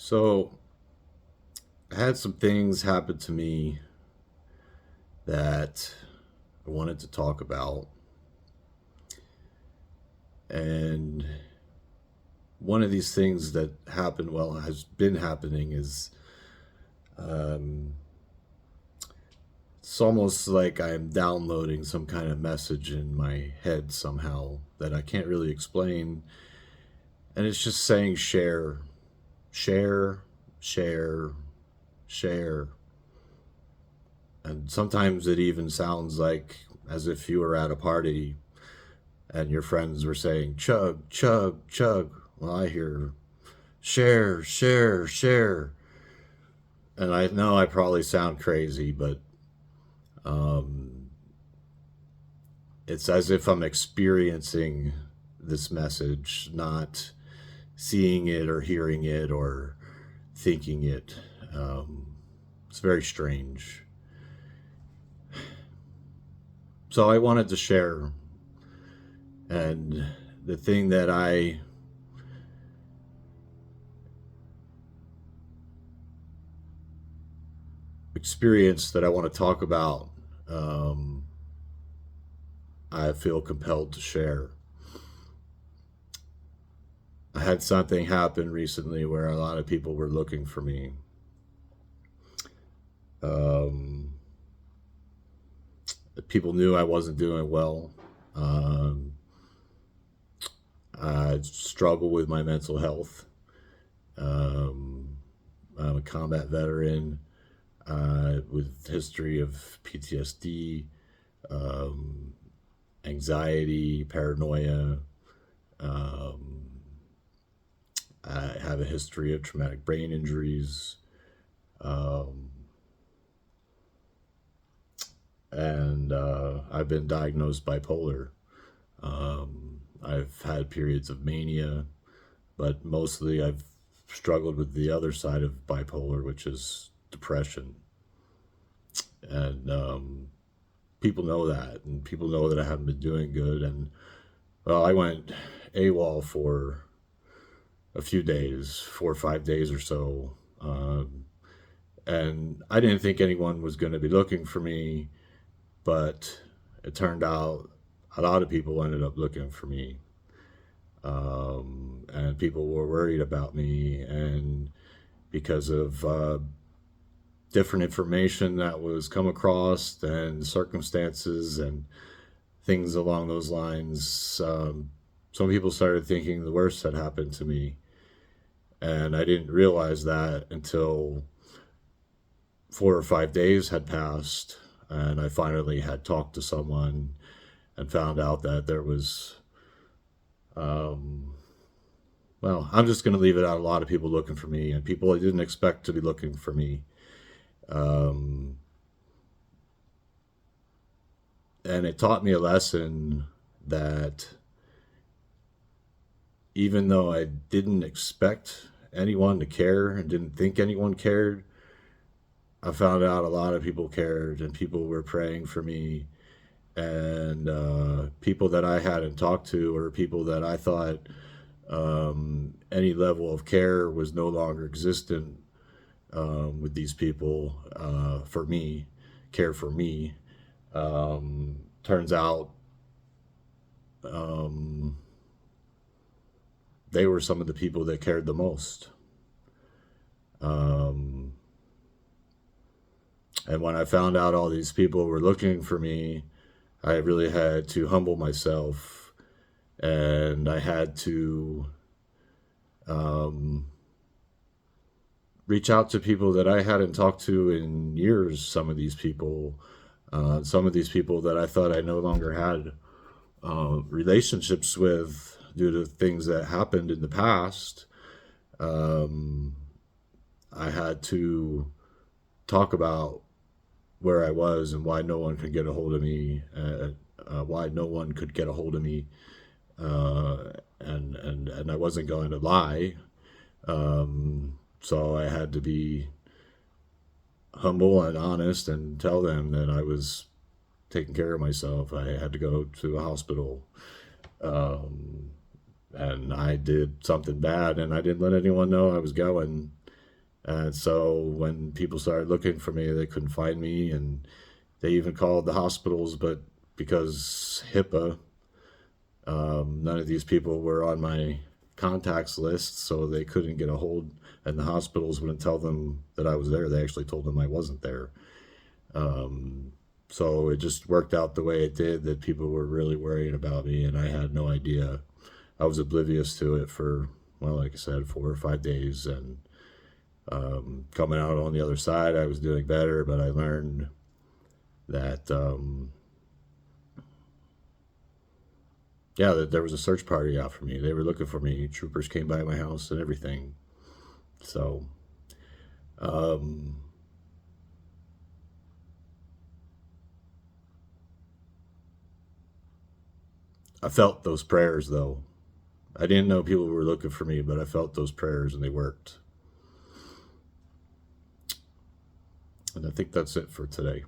So, I had some things happen to me that I wanted to talk about. And one of these things that happened, well, has been happening is um, it's almost like I'm downloading some kind of message in my head somehow that I can't really explain. And it's just saying share, share, share, share. And sometimes it even sounds like as if you were at a party and your friends were saying chug, chug, chug. Well, I hear share, share, share. And I know I probably sound crazy, but um, it's as if I'm experiencing this message, not seeing it or hearing it or thinking it. It's very strange. So I wanted to share, and the thing that I experienced that I want to talk about, um, I feel compelled to share. I had something happen recently where a lot of people were looking for me. Um, People knew I wasn't doing well. Um, I struggle with my mental health. Um, I'm a combat veteran with history of PTSD, um, anxiety, paranoia. Um, I have a history of traumatic brain injuries. Um, and I've been diagnosed bipolar. I've had periods of mania, but mostly I've struggled with the other side of bipolar, which is depression. And people know that, and people know that I haven't been doing good. And well, I went AWOL for a few days, 4 or 5 days or so. And I didn't think anyone was going to be looking for me, but it turned out a lot of people ended up looking for me. And people were worried about me, and because of different information that was come across and circumstances and things along those lines, some people started thinking the worst had happened to me. And I didn't realize that until 4 or 5 days had passed, and I finally had talked to someone and found out that there was, um, well, I'm just going to leave it out. A lot of people looking for me, and people I didn't expect to be looking for me. Um, and it taught me a lesson that even though I didn't expect anyone to care and didn't think anyone cared, I found out a lot of people cared and people were praying for me. And people that I hadn't talked to, or people that I thought any level of care was no longer existent with these people for me, care for me. Turns out um, they were some of the people that cared the most. Um, and when I found out all these people were looking for me, I really had to humble myself, and I had to um, reach out to people that I hadn't talked to in years. Some of these people that I thought I no longer had relationships with due to things that happened in the past. Um, I had to talk about where I was and why no one could get a hold of me, why no one could get a hold of me, and I wasn't going to lie. So I had to be humble and honest and tell them that I was taking care of myself. I had to go to a hospital, um, and I did something bad, and I didn't let anyone know I was going. And so when people started looking for me, they couldn't find me, and they even called the hospitals, but because HIPAA, none of these people were on my contacts list, so they couldn't get a hold, and the hospitals wouldn't tell them that I was there. They actually told them I wasn't there. So it just worked out the way it did, that people were really worried about me, and I had no idea. I was oblivious to it for, well, like I said, 4 or 5 days, and coming out on the other side, I was doing better, but I learned that, yeah, that there was a search party out for me. They were looking for me. Troopers came by my house and everything. So, um, I felt those prayers, though. I didn't know people were looking for me, but I felt those prayers and they worked. And I think that's it for today.